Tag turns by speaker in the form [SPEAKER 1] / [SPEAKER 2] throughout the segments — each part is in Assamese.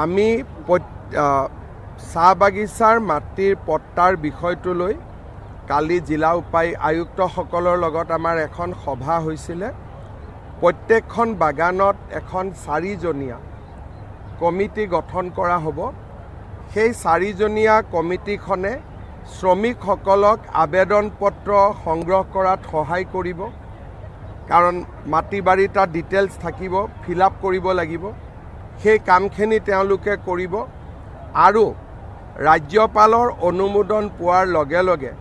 [SPEAKER 1] আমি চাহ বাগিচাৰ মাটিৰ পট্টাৰ বিষয়টোলৈ কালি জিলা আয়ুক্তসকলৰ লগত আমাৰ এখন সভা হৈছিলে। প্ৰত্যেকখন বাগানত এখন 4জনীয়া কমিটি গঠন কৰা হ'ব। সেই 4জনীয়া কমিটিখনে শ্ৰমিকসকলক আবেদন পত্ৰ সংগ্ৰহ কৰাত সহায় কৰিব, কাৰণ মাটি বাৰী তাত ডিটেইলছ থাকিব, ফিল আপ কৰিব লাগিব। সেই কামখিনি তেওঁলোকে কৰিব আৰু ৰাজ্যপালৰ অনুমোদন পোৱাৰ লগে লগে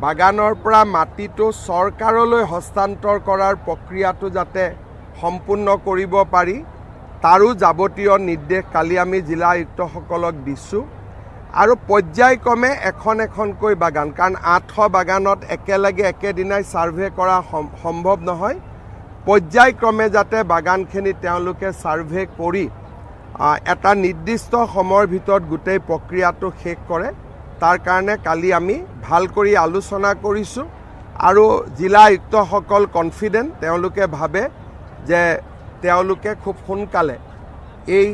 [SPEAKER 1] বাগানৰ পৰা মাটিটো চৰকাৰলৈ হস্তান্তৰ কৰাৰ প্ৰক্ৰিয়াটো যাতে সম্পূৰ্ণ কৰিব পাৰি তাৰো যাৱতীয় নিৰ্দেশ কালি আমি জিলা আয়ুক্তসকলক দিছোঁ। আৰু পৰ্যায়ক্ৰমে এখন এখনকৈ বাগান, কাৰণ 800 বাগানত একেলগে একেদিনাই ছাৰ্ভে কৰা সম্ভৱ নহয়। পৰ্যায়ক্ৰমে যাতে বাগানখিনি তেওঁলোকে ছাৰ্ভে কৰি এটা নিৰ্দিষ্ট সময়ৰ ভিতৰত গোটেই প্ৰক্ৰিয়াটো শেষ কৰে, তাৰ কাৰণে কালি আমি ভাল কৰি আলোচনা কৰিছোঁ। আৰু জিলা আয়ুক্তসকল কনফিডেণ্ট, তেওঁলোকে ভাবে যে তেওঁলোকে খুব সোনকালে এই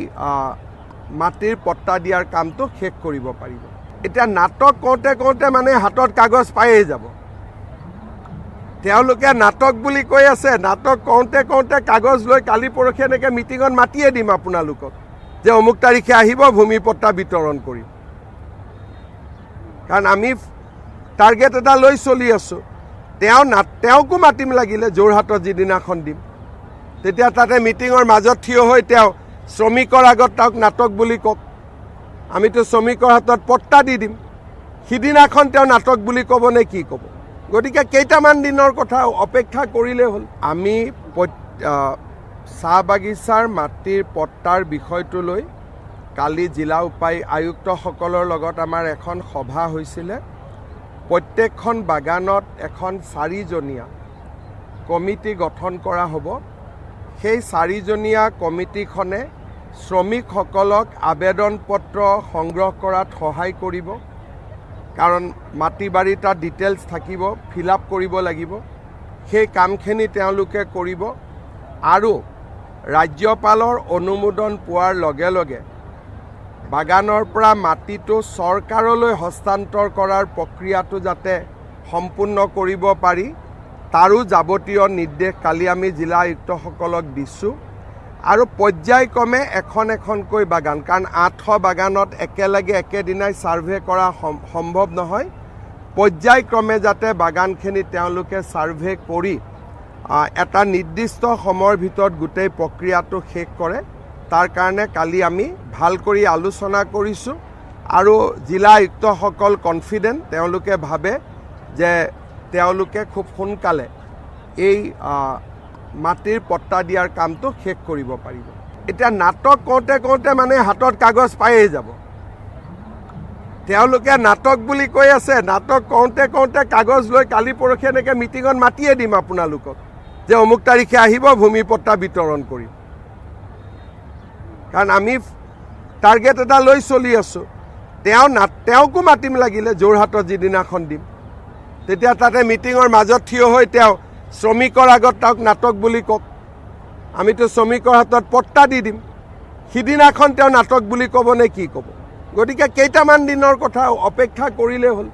[SPEAKER 1] মাটিৰ পট্টা দিয়াৰ কামটো শেষ কৰিব পাৰিব। এতিয়া নাটক কৰোঁতে কৰোঁতে মানে হাতত কাগজ পায়েই যাব। তেওঁলোকে নাটক বুলি কৈ আছে, নাটক কৰোঁতে কৰোঁতে কাগজ লৈ কালি পৰহি এনেকৈ মিটিঙত মাতিয়ে দিম আপোনালোকক যে অমুক তাৰিখে আহিব, ভূমি পট্টা বিতৰণ কৰিম। কাৰণ আমি টাৰ্গেট এটা লৈ চলি আছোঁ। তেওঁকো মাতিম লাগিলে যোৰহাটত যিদিনাখন দিম, তেতিয়া তাতে মিটিঙৰ মাজত থিয় হৈ তেওঁ শ্ৰমিকৰ আগত তেওঁক নাটক বুলি কওক, আমিতো শ্ৰমিকৰ হাতত পট্টা দি দিম। সিদিনাখন তেওঁ নাটক বুলি ক'ব নে কি ক'ব? গতিকে কেইটামান দিনৰ কথা অপেক্ষা কৰিলেই হ'ল। আমি চাহ বাগিচাৰ মাটিৰ পট্টাৰ বিষয়টোলৈ কালি জিলা আয়ুক্তসকলৰ লগত আমাৰ এখন সভা হৈছিলে। প্ৰত্যেকখন বাগানত এখন 4জনীয়া কমিটি গঠন কৰা হ'ব। সেই 4জনীয়া কমিটিখনে শ্ৰমিকসকলক আবেদন পত্ৰ সংগ্ৰহ কৰাত সহায় কৰিব, কাৰণ মাটি বাৰী তাত ডিটেইলছ থাকিব, ফিল আপ কৰিব লাগিব। সেই কামখিনি তেওঁলোকে কৰিব আৰু ৰাজ্যপালৰ অনুমোদন পোৱাৰ লগে লগে বাগানৰ পৰা মাটিটো চৰকাৰলৈ হস্তান্তৰ কৰাৰ প্ৰক্ৰিয়াটো যাতে সম্পূৰ্ণ কৰিব পাৰি তাৰো যাৱতীয় নিৰ্দেশ কালি আমি জিলা আয়ুক্তসকলক দিছোঁ। আৰু পৰ্যায়ক্ৰমে এখন এখনকৈ বাগান, কাৰণ 800 বাগানত একেলগে একেদিনাই ছাৰ্ভে কৰা সম্ভৱ নহয়। পৰ্যায়ক্ৰমে যাতে বাগানখিনি তেওঁলোকে ছাৰ্ভে কৰি এটা নিৰ্দিষ্ট সময়ৰ ভিতৰত গোটেই প্ৰক্ৰিয়াটো শেষ কৰে, তাৰ কাৰণে কালি আমি ভাল কৰি আলোচনা কৰিছোঁ। আৰু জিলা আয়ুক্তসকল কনফিডেণ্ট, তেওঁলোকে ভাবে যে তেওঁলোকে খুব সোনকালে এই মাটিৰ পট্টা দিয়াৰ কামটো শেষ কৰিব পাৰিব। এতিয়া নাটক কৰোঁতে কৰোঁতে মানে হাতত কাগজ পায়েই যাব। তেওঁলোকে নাটক বুলি কৈ আছে, নাটক কৰোঁতে কৰোঁতে কাগজ লৈ কালি পৰহি এনেকৈ মিটিঙত মাতিয়ে দিম আপোনালোকক যে অমুক তাৰিখে আহিব, ভূমি পট্টা বিতৰণ কৰিম। কাৰণ আমি টাৰ্গেট এটা লৈ চলি আছোঁ। তেওঁকো মাতিম লাগিলে যোৰহাটত যিদিনাখন দিম, তেতিয়া তাতে মিটিঙৰ মাজত থিয় হৈ তেওঁ শ্ৰমিকৰ আগত তেওঁক নাটক বুলি কওক, আমিতো শ্ৰমিকৰ হাতত পট্টা দি দিম। সিদিনাখন তেওঁ নাটক বুলি ক'ব নে কি ক'ব? গতিকে কেইটামান দিনৰ কথা অপেক্ষা কৰিলেই হ'ল।